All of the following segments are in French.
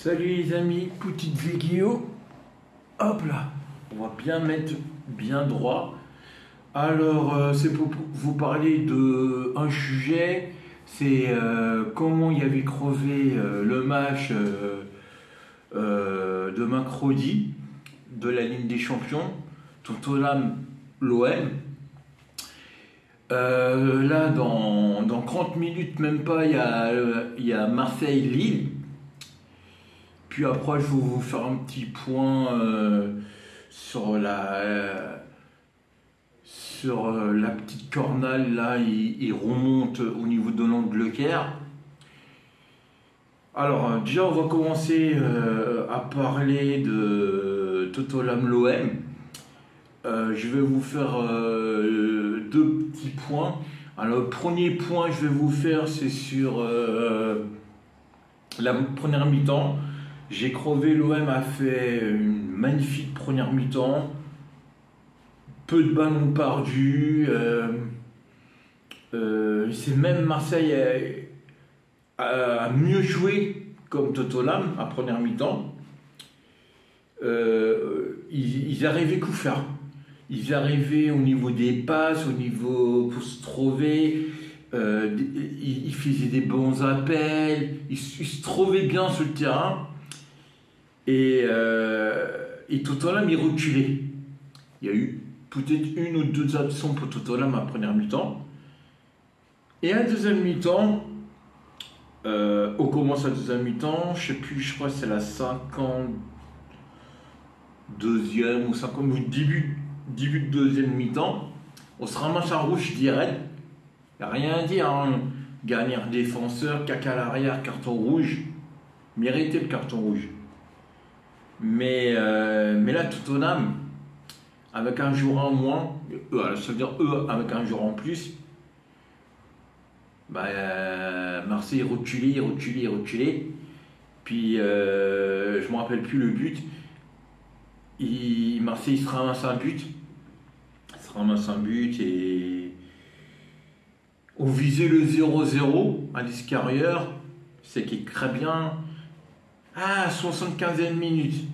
Salut les amis, petite vidéo. Hop là, on va bien mettre bien droit. Alors, c'est pour vous parler de un sujet, c'est comment il y avait crevé le match de mercredi de la Ligue des Champions, Tottenham l'OM. Là, dans 30 minutes, même pas, il y a Marseille-Lille. Puis après, je vais vous faire un petit point sur la petite cornale. Là, il remonte au niveau de l'Angleterre. Alors, déjà, on va commencer à parler de Tottenham l'OM. Je vais vous faire deux petits points. Alors, le premier point que je vais vous faire, c'est sur la première mi-temps. J'ai crevé, l'OM a fait une magnifique première mi-temps. Peu de ballons perdus. C'est même Marseille a mieux joué comme Tottenham à première mi-temps. Ils arrivaient coup faire. Ils arrivaient au niveau des passes, au niveau pour se trouver. Ils faisaient des bons appels. Ils se trouvaient bien sur le terrain. Et Tottenham, il reculait. Il y a eu peut-être une ou deux absents pour Tottenham à première mi-temps. Et à deuxième mi-temps, on commence à deuxième mi-temps, je sais plus, je crois que c'est la 52e ou 50 ou début de deuxième mi-temps. On se ramasse à rouge direct. Il n'y a rien à dire, hein. Dernier défenseur, caca à l'arrière, carton rouge. Mérité le carton rouge. Mais là, Tottenham, avec un joueur en moins, ça veut dire eux avec un joueur en plus, Marseille reculait. Puis, je ne me rappelle plus le but. Marseille se ramasse un but. Et on visait le 0-0 à l'extérieur. C'est qui est très bien. Ah, 75e minute.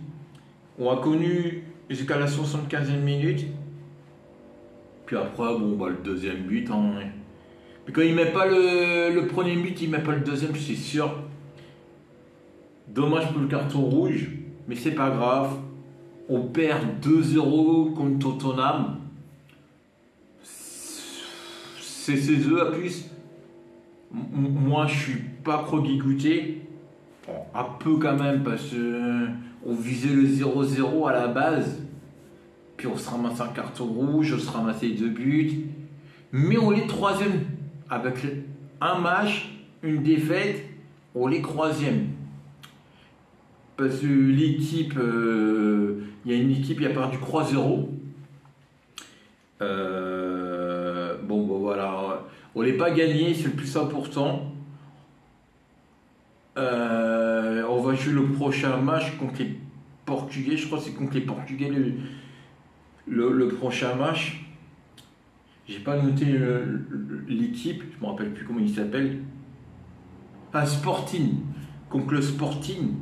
On a connu jusqu'à la 75e minute. Puis après, le deuxième but. Hein. Mais quand il met pas le premier but, il met pas le deuxième, c'est sûr. Dommage pour le carton rouge, mais c'est pas grave. On perd 2-0 contre Tottenham. C'est ses œufs à plus. Moi, je suis pas trop dégoûté. Un peu quand même, parce qu'on visait le 0-0 à la base. Puis on se ramasse un carton rouge, on se ramasse les deux buts. Mais on est troisième. Avec un match, une défaite, on est troisième. Parce que l'équipe, il y a une équipe qui a perdu 3-0. Voilà. On n'est pas gagné, c'est le plus important. On va jouer le prochain match contre les Portugais. Je crois que c'est contre les Portugais le prochain match. J'ai pas noté l'équipe, je me rappelle plus comment il s'appelle. Sporting. Contre le Sporting.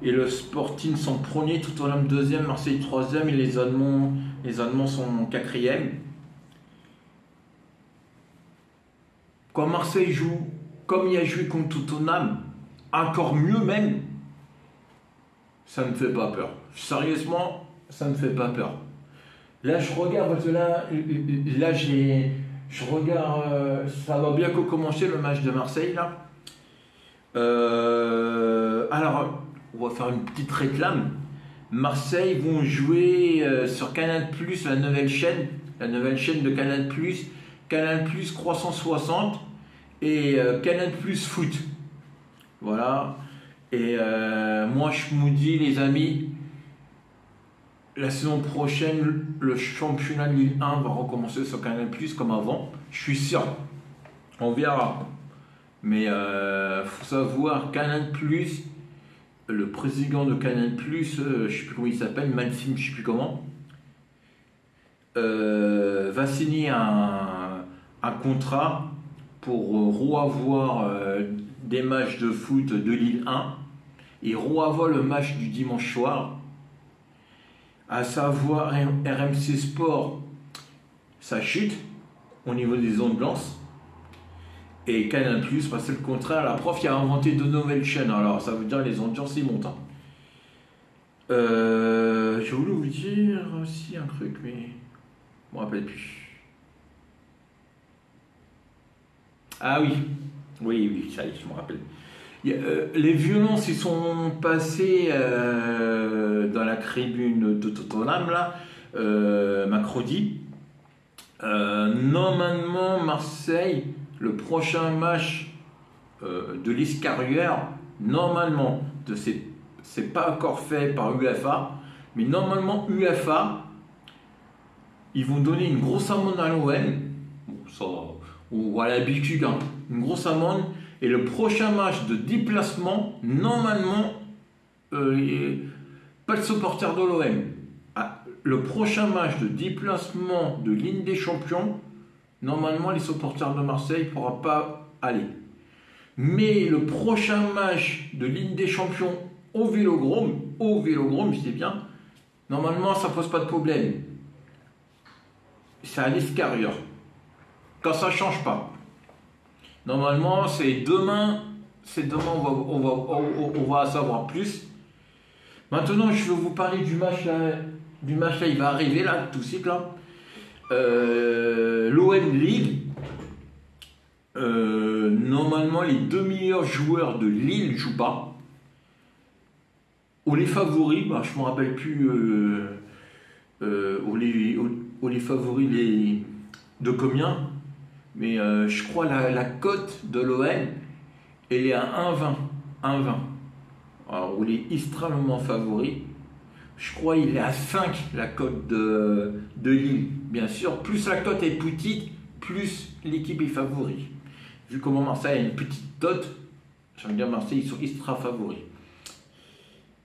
Et le Sporting sont premiers, Tottenham deuxième, Marseille troisième et les Allemands sont quatrième. Quand Marseille joue comme il a joué contre Tottenham, encore mieux même, ça ne me fait pas peur. Sérieusement, ça ne me fait pas peur. Là, je regarde, parce que je regarde, ça va bien commencer le match de Marseille, là. Alors, on va faire une petite réclame. Marseille vont jouer sur Canal+, la nouvelle chaîne de Canal+, Canal+ 360 et Canal+ Foot. Voilà. Et moi, je vous dis, les amis, la saison prochaine, le championnat de Ligue 1 va recommencer sur Canal+, comme avant. Je suis sûr. On verra. Mais faut savoir, Canal+, le président de Canal+, je ne sais plus comment il s'appelle, Maxime, je ne sais plus comment, va signer un contrat pour reavoir des matchs de foot de Ligue 1 et revoit le match du dimanche soir, à savoir RMC Sport, ça chute au niveau des ondes blanches. Et Canal+, bah, c'est le contraire. La prof qui a inventé de nouvelles chaînes. Alors, ça veut dire les audiences, ils montent. Hein. J'ai voulu vous dire aussi un truc, mais je me rappelle plus. Ah oui, oui, ça y est, je me rappelle. Les violences, ils sont passés dans la tribune de Tottenham, là, mercredi. Normalement, Marseille, le prochain match de l'Iscarrière, normalement, c'est pas encore fait par UEFA, mais normalement, UEFA, ils vont donner une grosse amende à l'OM, ou à l'habitude, hein, une grosse amende, et le prochain match de déplacement, normalement, pas de supporters de l'OM. Le prochain match de déplacement de Ligue des Champions, normalement, les supporters de Marseille ne pourront pas aller. Mais le prochain match de Ligue des Champions au Vélodrome, je sais bien, normalement, ça ne pose pas de problème. C'est à l'Escarrière. Quand ça ne change pas. Normalement, c'est demain, on va en savoir plus. Maintenant, je vais vous parler du match là. Il va arriver là, tout de suite là. L'OM Lille. Normalement, les deux meilleurs joueurs de Lille ne jouent pas. Ou les favoris, bah, je ne me rappelle plus. Ou les favoris de combien. Mais je crois la cote de l'OM, elle est à 1,20. 1,20. Alors, on est extrêmement favori. Je crois qu'il est à 5, la cote de Lille. Bien sûr, plus la cote est petite, plus l'équipe est favori. Vu comment Marseille a une petite cote, ça veut dire Marseille, ils sont extra favoris.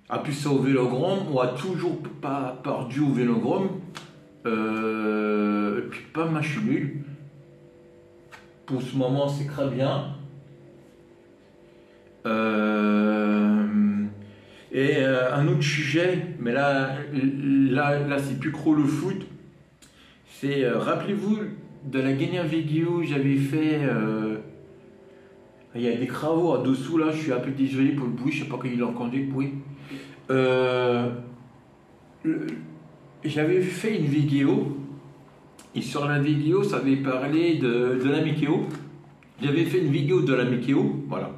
A plus ça au Vélodrome, on a toujours pas perdu au Vélodrome. Et puis pas match nul. Pour ce moment, c'est très bien. Et un autre sujet, mais là c'est plus trop le foot. C'est, rappelez-vous de la dernière vidéo, j'avais fait. Il y a des travaux en dessous là, je suis un peu désolé pour le bruit, je sais pas quand il a entendu le bruit. J'avais fait une vidéo. Et sur la vidéo, ça avait parlé de la météo. J'avais fait une vidéo de la météo, voilà.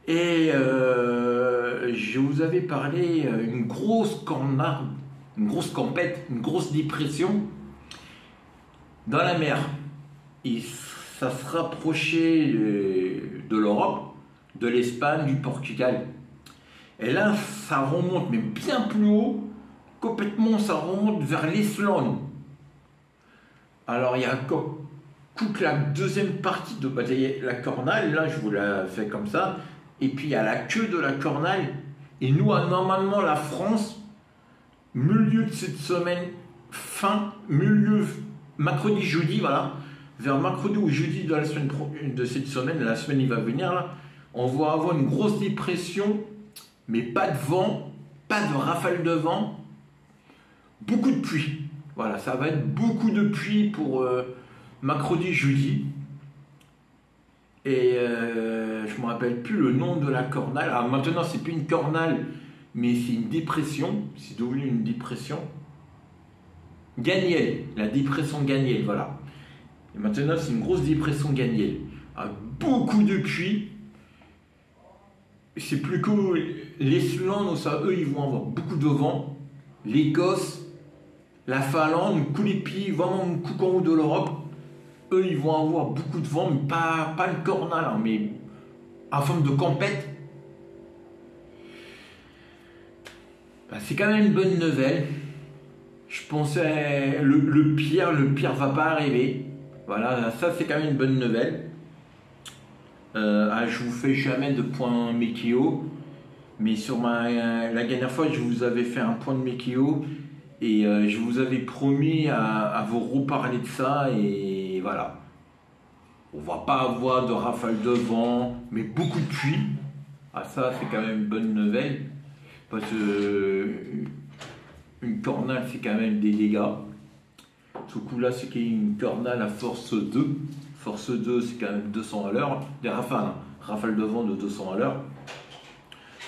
Et je vous avais parlé une grosse cornade, une grosse tempête, une grosse dépression dans la mer. Et ça se rapprochait de l'Europe, de l'Espagne, du Portugal. Et là, ça remonte, mais bien plus haut, complètement, ça remonte vers l'Islande. Alors, il y a toute la deuxième partie de la cornale, là, je vous la fais comme ça, et puis il y a la queue de la cornale, et nous, normalement, la France, milieu de cette semaine, mercredi, jeudi, voilà, vers mercredi ou jeudi de cette semaine, la semaine il va venir, là, on va avoir une grosse dépression, mais pas de vent, pas de rafale de vent, beaucoup de pluie. Voilà, ça va être beaucoup de pluie pour mercredi, jeudi. Et je ne me rappelle plus le nom de la cornale. Alors maintenant, c'est plus une cornale, mais c'est une dépression. C'est devenu une dépression. Ganiel, la dépression Ganiel, voilà. Et maintenant, c'est une grosse dépression Ganiel. Avec beaucoup de pluie. C'est plus que l'Islande, ça, eux, ils vont avoir beaucoup de vent. L'Écosse, la Finlande, tous les pays vraiment en haut de l'Europe, eux ils vont avoir beaucoup de vent, mais pas le cornal, hein, mais en forme de tempête. Ben, c'est quand même une bonne nouvelle. Je pensais le pire va pas arriver. Voilà, ça c'est quand même une bonne nouvelle. Je vous fais jamais de point météo, mais sur la dernière fois je vous avais fait un point de météo. Et je vous avais promis à vous reparler de ça, et voilà. On va pas avoir de rafale de vent, mais beaucoup de pluie. Ah ça, c'est quand même une bonne nouvelle. Parce que une cornale, c'est quand même des dégâts. Ce coup-là, c'est qu'il y a une cornale à force 2. Force 2, c'est quand même 200 à l'heure. Des rafales, hein. Rafale de vent de 200 à l'heure.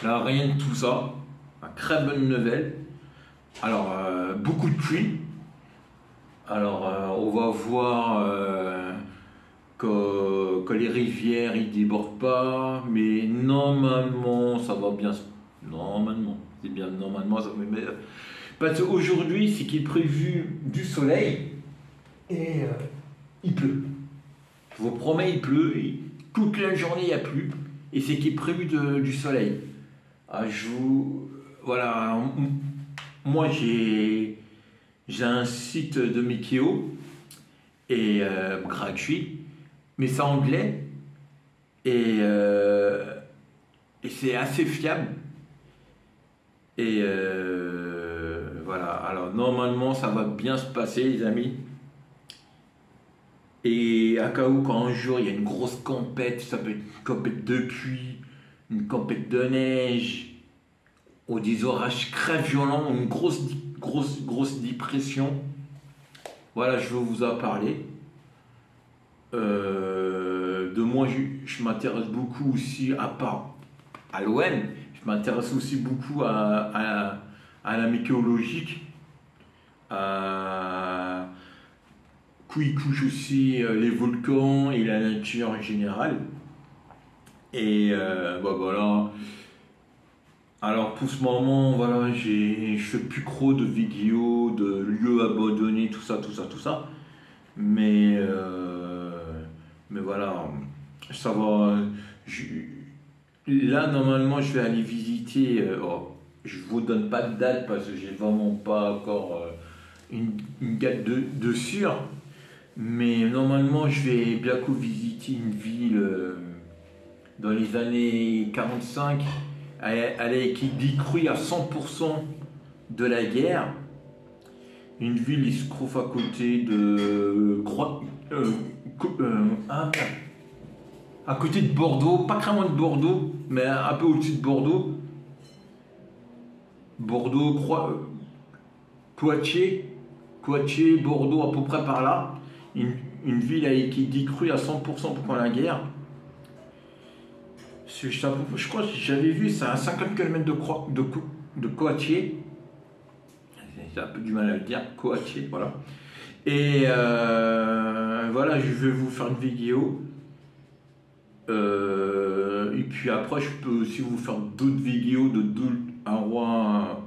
Là, rien de tout ça. Une très bonne nouvelle. Alors, beaucoup de pluie. Alors, on va voir que les rivières ils débordent pas, mais normalement ça va bien. Normalement, c'est bien normalement. Parce qu'aujourd'hui, c'est qu'il est prévu du soleil et il pleut. Je vous promets, il pleut. Et toute la journée, il n'y a plu. Et c'est qu'il est prévu du soleil. Ah, voilà. Moi, j'ai un site de météo et gratuit, mais c'est anglais et c'est assez fiable. Et voilà. Alors normalement, ça va bien se passer, les amis. Et à cas où, quand un jour il y a une grosse tempête, ça peut être une tempête de pluie, une tempête de neige, ou des orages très violents, une grosse dépression. Voilà, je veux vous en parler. De moi, je m'intéresse beaucoup aussi, à part à l'OM, je m'intéresse aussi beaucoup à la météorologique, où il couche aussi les volcans et la nature en général. Et bah voilà. Alors pour ce moment, voilà, je fais plus trop de vidéos, de lieux abandonnés, tout ça. Mais voilà, ça va. Là, normalement, je vais aller visiter. Je vous donne pas de date parce que j'ai vraiment pas encore une date de sûr. Mais normalement, je vais bientôt visiter une ville dans les années 45. Elle a été détruite à 100% de la guerre. Une ville qui se trouve à côté de à côté de Bordeaux, pas très loin de Bordeaux, mais un peu au-dessus de Bordeaux. Bordeaux, Poitiers, Bordeaux, à peu près par là. Une ville a été détruite à 100% pendant la guerre. Je crois que j'avais vu, c'est à 50 km de Poitiers. J'ai un peu du mal à le dire, Poitiers, voilà. Et voilà, je vais vous faire une vidéo. Et puis après, je peux aussi vous faire d'autres vidéos de d'autres endroits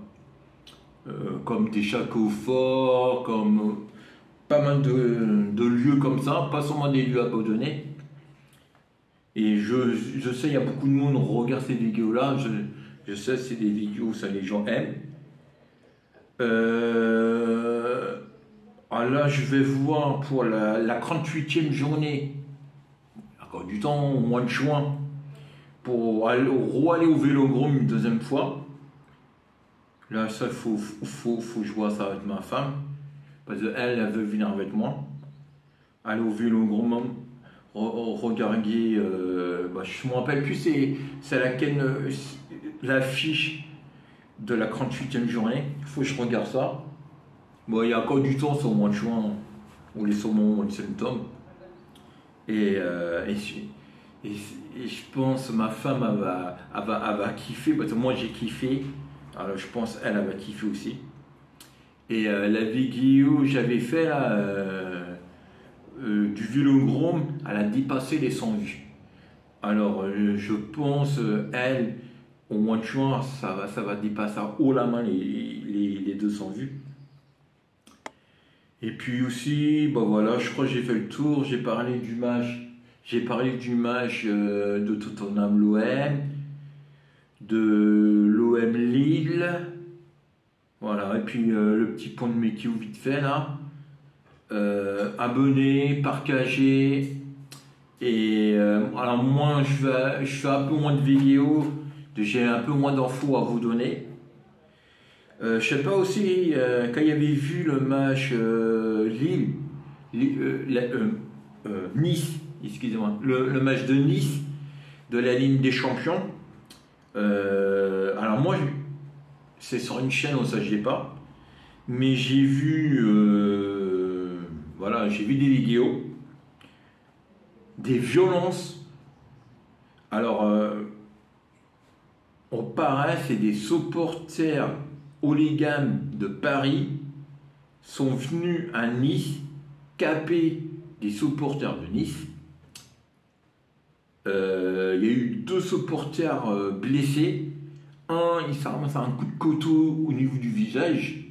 comme des châteaux forts, comme pas mal de lieux comme ça, pas seulement des lieux abandonnés. Et je sais, il y a beaucoup de monde qui regarde ces vidéos-là. Je sais, c'est des vidéos, ça les gens aiment. Alors là, je vais voir pour la 38e journée, encore du temps, au mois de juin, pour aller au Vélodrome une deuxième fois. Là, ça, faut que je vois ça avec ma femme, parce qu'elle, elle veut venir avec moi. Aller au Vélodrome, regarder, je ne me rappelle plus, c'est laquelle, l'affiche de la 38e journée. Il faut que je regarde ça. Bon, il y a encore du temps, c'est au mois de juin, ou les saumons, ou les septembre. Et je pense ma femme elle va kiffer, parce que moi j'ai kiffé. Alors je pense elle va kiffer aussi. Et la vidéo que j'avais fait là, du Vélodrome, elle a dépassé les 100 vues. Alors je pense elle, au mois de juin, ça va dépasser haut la main les 200 vues. Et puis aussi, bah voilà, je crois que j'ai fait le tour, j'ai parlé du match de Tottenham l'OM, de l'OM Lille, voilà, et puis le petit point de météo vite fait là. Abonnez, partagez, et alors moi je fais un peu moins de vidéos, j'ai un peu moins d'infos à vous donner. Je sais pas aussi, quand il y avait vu le match Nice, excusez-moi, le match de Nice de la Ligue des Champions, Alors moi, c'est sur une chaîne, on ne sache pas, mais j'ai vu, voilà, j'ai vu des vidéos, des violences. Alors, on paraît, c'est des supporters hooligans de Paris sont venus à Nice caper des supporters de Nice. Il y a eu 2 supporters blessés. Un, il s'est ramassé un coup de couteau au niveau du visage.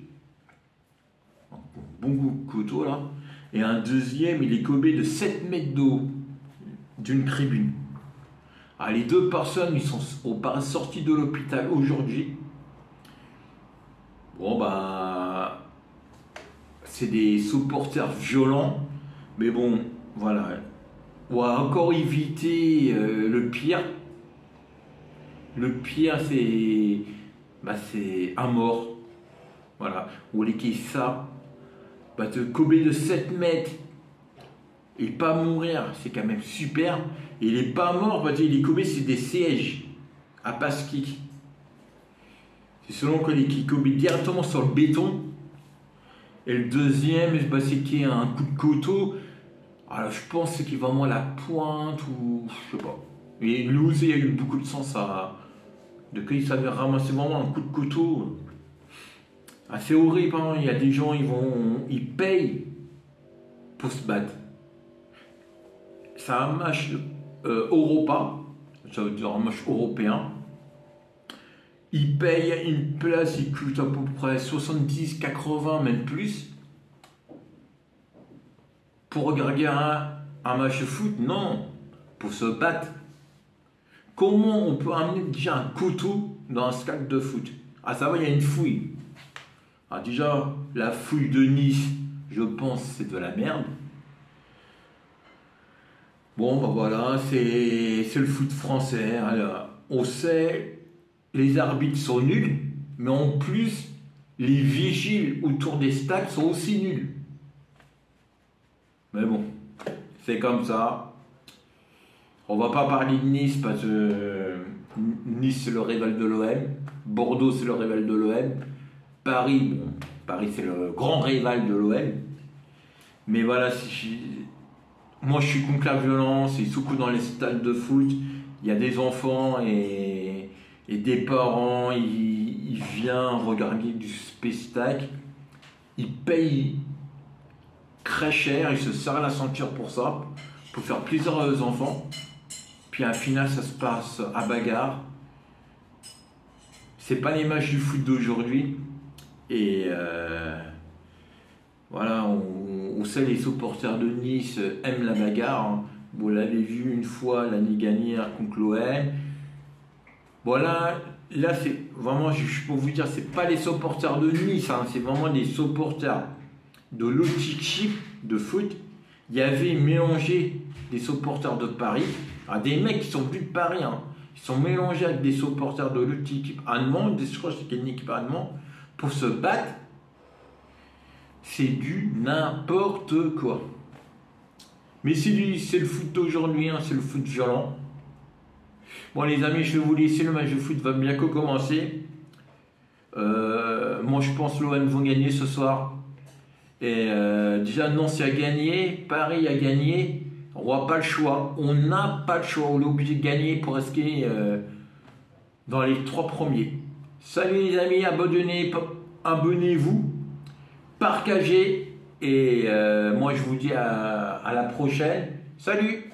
Un bon coup de couteau là. Et un deuxième, il est cobé de 7 mètres d'eau d'une tribune. Alors, les 2 personnes, ils sont sortis de l'hôpital aujourd'hui. Bon, bah, c'est des supporters violents. Mais bon, voilà. On va encore éviter le pire. Le pire, c'est un mort. Voilà. Ou les qui ça, bah, te cober de 7 mètres et pas mourir, c'est quand même super. Et il n'est pas mort, bah, il est cobé, c'est des sièges à Pasquic. C'est selon que les qui cobé directement sur le béton. Et le deuxième, bah, c'est qu'il y a un coup de couteau. Alors je pense qu'il est vraiment à la pointe ou je sais pas. Et lui aussi, il y a eu beaucoup de sang, ça. De quand il s'avait ramassé vraiment un coup de couteau. C'est horrible, hein. Il y a des gens, ils payent pour se battre. C'est un match Europa, ça veut dire un match européen. Ils payent une place, il coûte à peu près 70, 80, même plus. Pour regarder un match de foot, non. Pour se battre. Comment on peut amener déjà un couteau dans un stade de foot? Ah, ça va, il y a une fouille. Ah, déjà, la fouille de Nice, je pense, c'est de la merde. Bon, ben voilà, c'est le foot français. Alors, on sait, les arbitres sont nuls, mais en plus, les vigiles autour des stades sont aussi nuls. Mais bon, c'est comme ça. On va pas parler de Nice parce que Nice c'est le rival de l'OM, Bordeaux c'est le rival de l'OM, Paris, bon, Paris c'est le grand rival de l'OM. Mais voilà, moi je suis contre la violence et surtout dans les stades de foot, il y a des enfants et des parents, ils viennent regarder du spectacle, ils payent très cher, ils se serrent la ceinture pour ça, pour faire plaisir aux enfants. Puis à final, ça se passe à bagarre. C'est pas les matchs du foot d'aujourd'hui. Et voilà, on sait les supporters de Nice aiment la bagarre. Hein. Vous l'avez vu une fois l'année dernière contre l'OM. Voilà, là c'est vraiment, je peux vous dire, c'est pas les supporters de Nice, hein, c'est vraiment des supporters de l'autre équipe de foot. Il y avait mélangé des supporters de Paris. Alors, des mecs qui sont venus de Paris, hein. Ils sont mélangés avec des supporters de l'autre équipe allemande, je crois que c'est une équipe allemande, pour se battre. C'est du n'importe quoi. Mais c'est le foot d'aujourd'hui, hein, c'est le foot violent. Bon les amis, je vais vous laisser, le match de foot va bientôt commencer. Moi je pense que l'OM vont gagner ce soir. Et déjà Nancy a gagné, Paris a gagné. On n'a pas le choix. On n'a pas le choix. On est obligé de gagner pour rester dans les 3 premiers. Salut les amis, abonnez-vous, partagez. Et moi je vous dis à la prochaine. Salut!